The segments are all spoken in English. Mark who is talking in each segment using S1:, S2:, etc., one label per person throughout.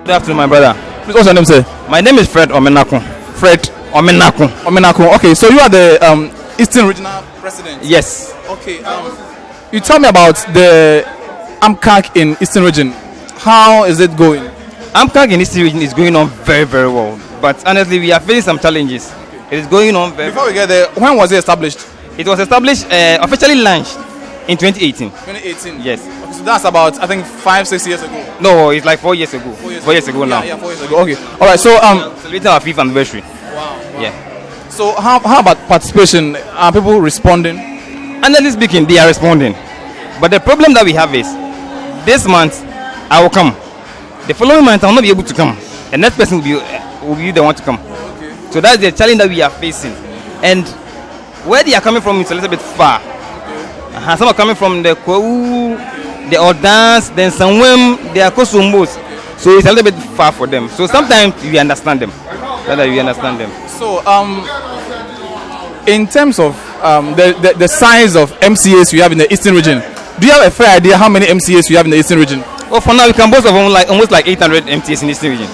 S1: Good afternoon, my brother.
S2: Please, what's your name, sir?
S1: My name is Fred Omenakun.
S2: Fred
S1: Omenakun.
S2: Omenakun. Okay, so you are the Eastern Regional President.
S1: Yes.
S2: Okay. You tell me about the AMCAG in Eastern Region. How is it going?
S1: AMCAG in Eastern Region is going on very, very well. But honestly, we are facing some challenges. It is going on very.
S2: Before we get there, when was it established?
S1: It was established, officially launched in 2018.
S2: 2018.
S1: Yes.
S2: Okay, so that's about, I think, 5-6 years ago.
S1: No, it's like 4 years ago. 4 years ago now.
S2: Yeah, 4 years ago. Okay. All right. So
S1: celebrating our 5th anniversary.
S2: Wow.
S1: Yeah.
S2: So how about participation? Are people responding?
S1: Honestly speaking, they are responding. But the problem that we have is, this month I will come. The following month I will not be able to come. The next person will be the one to come.
S2: Okay.
S1: So that's the challenge that we are facing. And where they are coming from is a little bit far. Okay. Some are coming from the Kwau, the Ordans, then somewhere they are Kosumbos. So it's a little bit far for them. So sometimes we understand them.
S2: So in terms of the size of MCAs you have in the Eastern Region, do you have a fair idea how many MCAs you have in the Eastern Region?
S1: Well, for now we can boast of almost like 800 MCAs in the Eastern Region.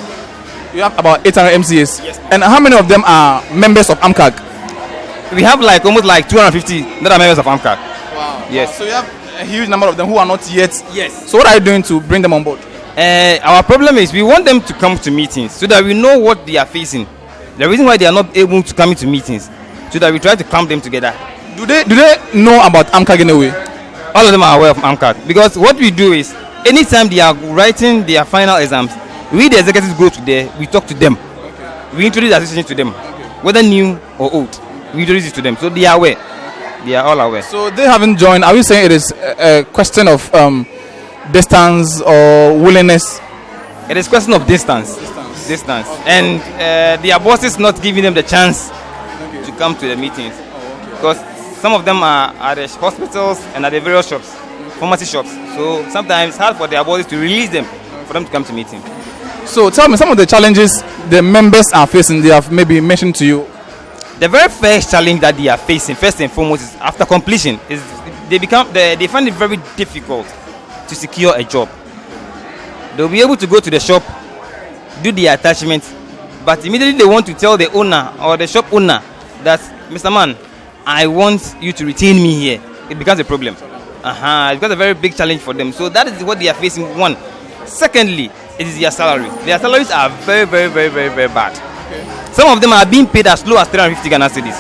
S2: You have about 800 MCAs.
S1: Yes.
S2: And how many of them are members of AMCAG?
S1: We have like almost like 250 that are members of AMCAG.
S2: Wow.
S1: Yes.
S2: So you have a huge number of them who are not yet.
S1: Yes.
S2: So what are you doing to bring them on board?
S1: Our problem is we want them to come to meetings so that we know what they are facing. The reason why they are not able to come into meetings, so that we try to clump them together.
S2: Do they know about AMCAG in a way?
S1: All of them are aware of AMCAG, because what we do is anytime they are writing their final exams, we the executives go to there, we talk to them. Okay. We introduce the association to them, whether new or old. We introduce it to them, so they are aware. They are all aware.
S2: So they haven't joined. Are we saying it is a question of distance or willingness?
S1: It is question of distance. Distance. Okay. And their bosses not giving them the chance to come to the meetings, because some of them are at the hospitals and at the various shops, pharmacy shops. So sometimes it's hard for their bosses to release them for them to come to meetings.
S2: So tell me some of the challenges the members are facing. They have maybe mentioned to you.
S1: The very first challenge that they are facing, first and foremost, is after completion, is they find it very difficult to secure a job. They'll be able to go to the shop, do the attachment, but immediately they want to tell the owner or the shop owner that, Mr. Man, I want you to retain me here. It becomes a problem. It becomes a very big challenge for them. So that is what they are facing. One. Secondly, it is their salary. Their salaries are very, very, very, very, very bad. Okay. Some of them are being paid as low as 350 Ghana cedis.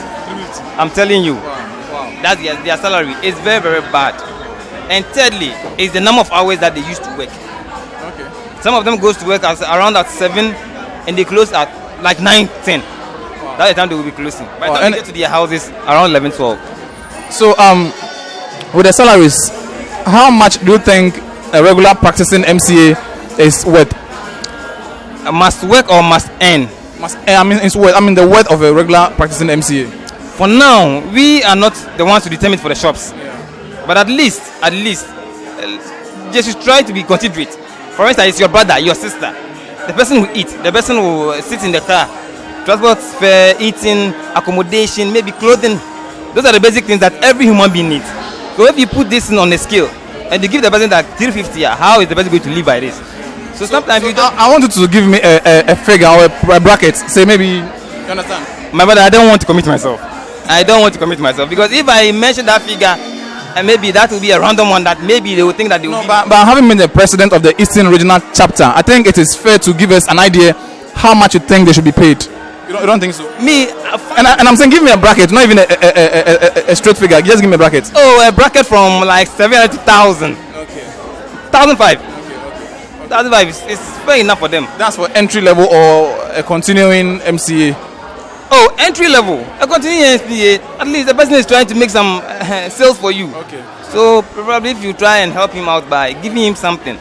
S1: I'm telling you. Wow. That's their salary. It's very, very bad. And thirdly, it's the number of hours that they used to work. Okay. Some of them goes to work around at 7 and they close at like 9, 10. Wow. That's the time they will be closing. By the time they get to their houses, around 11, 12.
S2: So with the salaries, how much do you think a regular practicing MCA is worth?
S1: Must work or must earn?
S2: It's worth. The worth of a regular practicing MCA.
S1: For now, we are not the ones to determine for the shops. Yeah. But at least, just try to be considerate. For instance, it's your brother, your sister. The person who eat, the person who sits in the car, transport fare, eating, accommodation, maybe clothing. Those are the basic things that every human being needs. So if you put this on a scale and you give the person that 350, how is the person going to live by this? So sometimes you don't.
S2: I want you to give me a figure or a bracket. Say maybe. You understand?
S1: My brother, I don't want to commit myself. Because if I mention that figure, and maybe that will be a random one that maybe they will think that they will.
S2: But having been the president of the Eastern Regional Chapter, I think it is fair to give us an idea how much you think they should be paid. You don't think so?
S1: Me,
S2: and I'm saying give me a bracket, not even a straight figure. Just give me a bracket.
S1: Oh, a bracket from like 700 to 1,000.
S2: Okay.
S1: 1,500. 1,500 is fair enough for them.
S2: That's for entry level or a continuing MCA.
S1: Oh, entry level, a continuing MCA. At least the person is trying to make some sales for you.
S2: Okay.
S1: So probably if you try and help him out by giving him something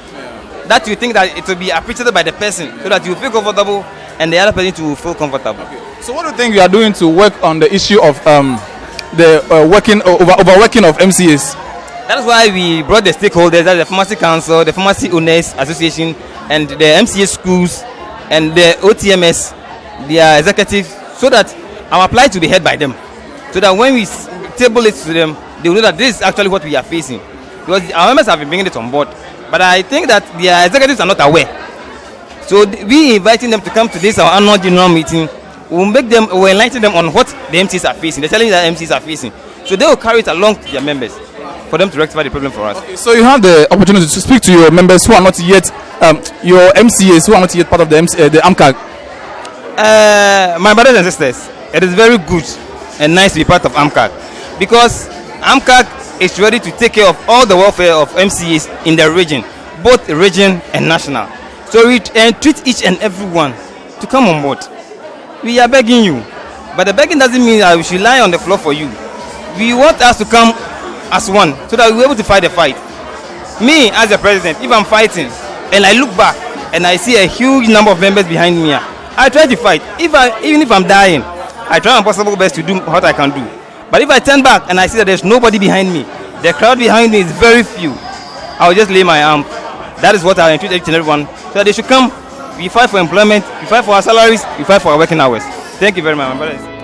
S1: that you think that it will be appreciated by the person, so that you feel comfortable and the other person to feel comfortable.
S2: Okay. So what do you think you are doing to work on the issue of the overworking of MCAs?
S1: That is why we brought the stakeholders, that's the Pharmacy Council, the Pharmacy Owners Association, and the MCA schools, and the OTMS, their executives, so that our plight will be heard by them. So that when we table it to them, they will know that this is actually what we are facing. Because our members have been bringing it on board. But I think that their executives are not aware. So we inviting them to come to this our annual general meeting. We'll enlighten them on what the MCs are facing, the challenges that MCs are facing. So they will carry it along to their members for them to rectify the problem for us.
S2: Okay, so you have the opportunity to speak to your members who are not yet, your MCAs who are not yet part of the AMCAG.
S1: My brothers and sisters, it is very good and nice to be part of AMCAG, because AMCAG is ready to take care of all the welfare of MCAs in the region, both region and national. So we treat each and everyone to come on board. We are begging you, but the begging doesn't mean that we should lie on the floor for you. We want us to come as one, so that we're able to fight the fight. Me, as a president, if I'm fighting and I look back and I see a huge number of members behind me, I try to fight. Even if I'm dying, I try my possible best to do what I can do. But if I turn back and I see that there's nobody behind me, the crowd behind me is very few, I will just lay my arm. That is what I entreat each and everyone, so that they should come. We fight for employment, we fight for our salaries, we fight for our working hours. Thank you very much, my brothers.